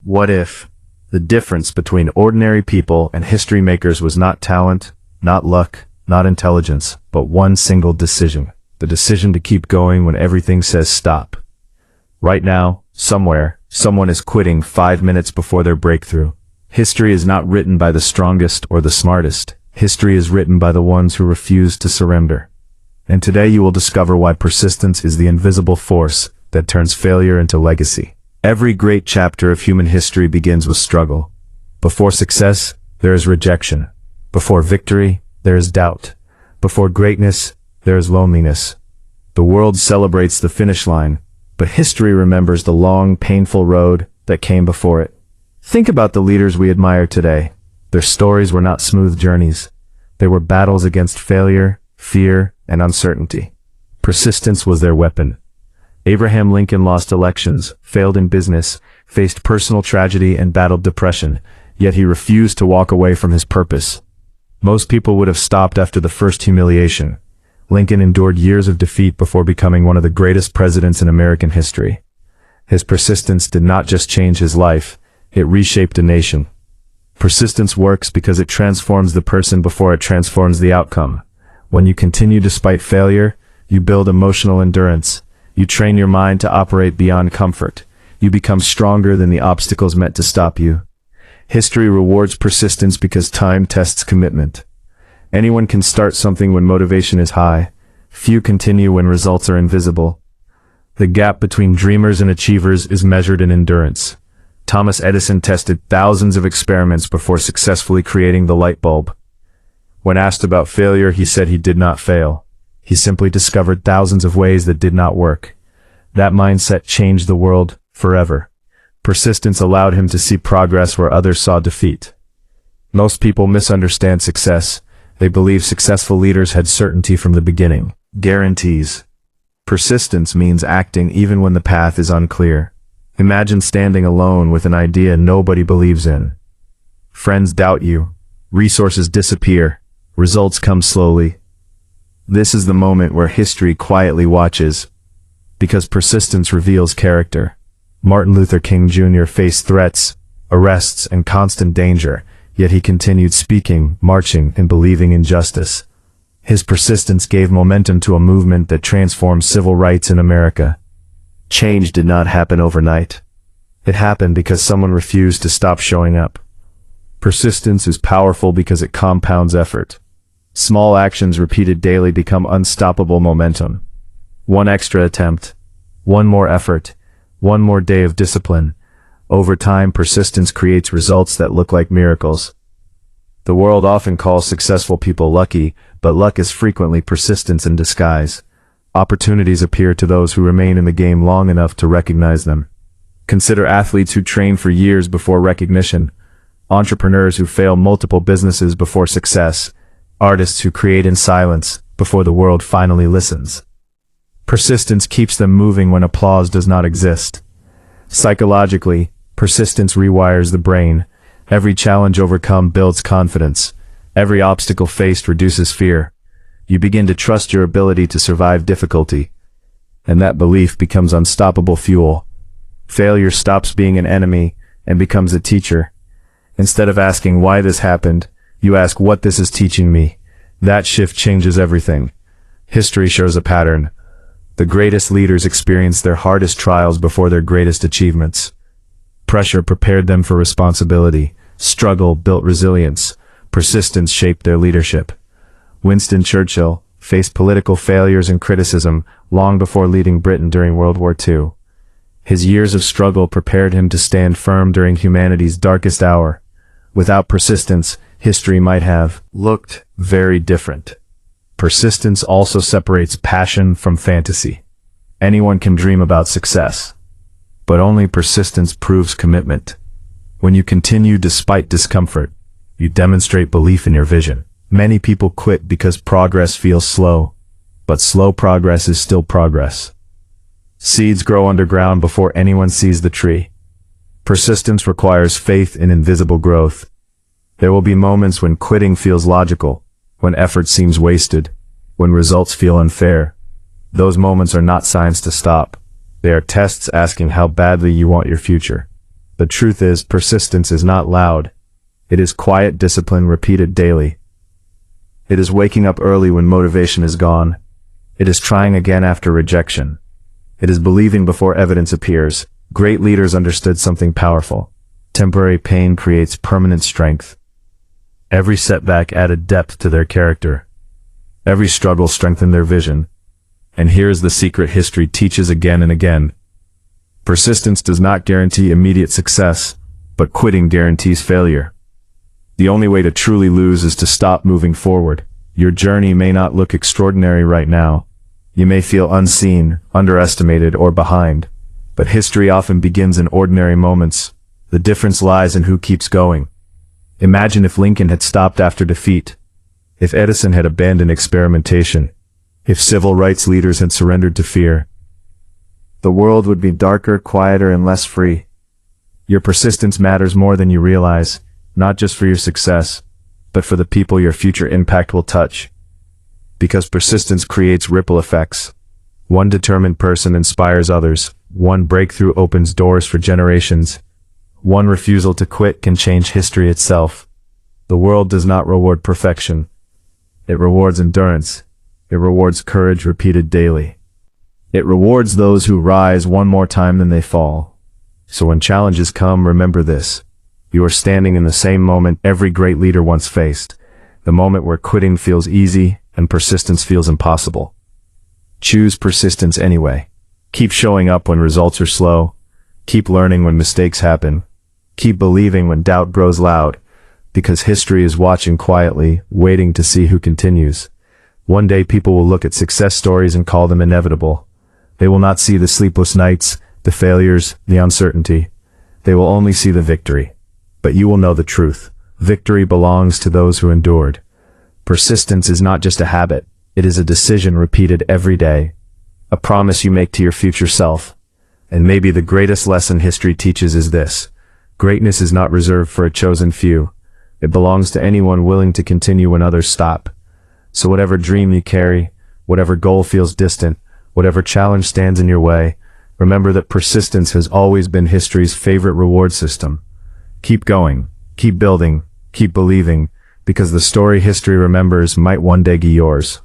What if the difference between ordinary people and history makers was not talent, not luck, not intelligence, but one single decision? The decision to keep going when everything says stop. Right now, somewhere, someone is quitting 5 minutes before their breakthrough. History is not written by the strongest or the smartest. History is written by the ones who refuse to surrender. And today you will discover why persistence is the invisible force that turns failure into legacy. Every great chapter of human history begins with struggle. Before success, there is rejection. Before victory, there is doubt. Before greatness, there is loneliness. The world celebrates the finish line, but history remembers the long, painful road that came before it. Think about the leaders we admire today. Their stories were not smooth journeys. They were battles against failure, fear, and uncertainty. Persistence was their weapon. Abraham Lincoln lost elections, failed in business, faced personal tragedy, and battled depression, yet he refused to walk away from his purpose. Most people would have stopped after the first humiliation. Lincoln endured years of defeat before becoming one of the greatest presidents in American history. His persistence did not just change his life, it reshaped a nation. Persistence works because it transforms the person before it transforms the outcome. When you continue despite failure, you build emotional endurance. You train your mind to operate beyond comfort. You become stronger than the obstacles meant to stop you. History rewards persistence because time tests commitment. Anyone can start something when motivation is high. Few continue when results are invisible. The gap between dreamers and achievers is measured in endurance. Thomas Edison tested thousands of experiments before successfully creating the light bulb. When asked about failure, he said he did not fail. He simply discovered thousands of ways that did not work. That mindset changed the world forever. Persistence allowed him to see progress where others saw defeat. Most people misunderstand success. They believe successful leaders had certainty from the beginning. Guarantees. Persistence means acting even when the path is unclear. Imagine standing alone with an idea nobody believes in. Friends doubt you. Resources disappear. Results come slowly. This is the moment where history quietly watches, because persistence reveals character. Martin Luther King Jr. faced threats, arrests, and constant danger, yet he continued speaking, marching, and believing in justice. His persistence gave momentum to a movement that transformed civil rights in America. Change did not happen overnight. It happened because someone refused to stop showing up. Persistence is powerful because it compounds effort. Small actions repeated daily become unstoppable momentum. One extra attempt, one more effort, one more day of discipline. Over time, persistence creates results that look like miracles. The world often calls successful people lucky, but luck is frequently persistence in disguise. Opportunities appear to those who remain in the game long enough to recognize them. Consider athletes who train for years before recognition, entrepreneurs who fail multiple businesses before success, artists who create in silence before the world finally listens. Persistence keeps them moving when applause does not exist. Psychologically, persistence rewires the brain. Every challenge overcome builds confidence. Every obstacle faced reduces fear. You begin to trust your ability to survive difficulty, and that belief becomes unstoppable fuel. Failure stops being an enemy and becomes a teacher. Instead of asking why this happened, you ask what this is teaching me. That shift changes everything. History shows a pattern. The greatest leaders experienced their hardest trials before their greatest achievements. Pressure prepared them for responsibility. Struggle built resilience. Persistence shaped their leadership. Winston Churchill faced political failures and criticism long before leading Britain during World War II. His years of struggle prepared him to stand firm during humanity's darkest hour. Without persistence, history might have looked very different. Persistence also separates passion from fantasy. Anyone can dream about success, but only persistence proves commitment. When you continue despite discomfort, you demonstrate belief in your vision. Many people quit because progress feels slow, but slow progress is still progress. Seeds grow underground before anyone sees the tree. Persistence requires faith in invisible growth. There will be moments when quitting feels logical, when effort seems wasted, when results feel unfair. Those moments are not signs to stop. They are tests asking how badly you want your future. The truth is, persistence is not loud. It is quiet discipline repeated daily. It is waking up early when motivation is gone. It is trying again after rejection. It is believing before evidence appears. Great leaders understood something powerful. Temporary pain creates permanent strength. Every setback added depth to their character. Every struggle strengthened their vision. And here's the secret history teaches again and again. Persistence does not guarantee immediate success, but quitting guarantees failure. The only way to truly lose is to stop moving forward. Your journey may not look extraordinary right now. You may feel unseen, underestimated, or behind. But history often begins in ordinary moments. The difference lies in who keeps going. Imagine if Lincoln had stopped after defeat. If Edison had abandoned experimentation. If civil rights leaders had surrendered to fear. The world would be darker, quieter, and less free. Your persistence matters more than you realize, not just for your success, but for the people your future impact will touch. Because persistence creates ripple effects. One determined person inspires others. One breakthrough opens doors for generations. One refusal to quit can change history itself. The world does not reward perfection. It rewards endurance. It rewards courage repeated daily. It rewards those who rise one more time than they fall. So when challenges come, remember this. You are standing in the same moment every great leader once faced. The moment where quitting feels easy and persistence feels impossible. Choose persistence anyway. Keep showing up when results are slow. Keep learning when mistakes happen. Keep believing when doubt grows loud. Because history is watching quietly, waiting to see who continues. One day people will look at success stories and call them inevitable. They will not see the sleepless nights, the failures, the uncertainty. They will only see the victory. But you will know the truth. Victory belongs to those who endured. Persistence is not just a habit. It is a decision repeated every day. A promise you make to your future self. And maybe the greatest lesson history teaches is this. Greatness is not reserved for a chosen few. It belongs to anyone willing to continue when others stop. So whatever dream you carry, whatever goal feels distant, whatever challenge stands in your way, remember that persistence has always been history's favorite reward system. Keep going, keep building, keep believing, because the story history remembers might one day be yours.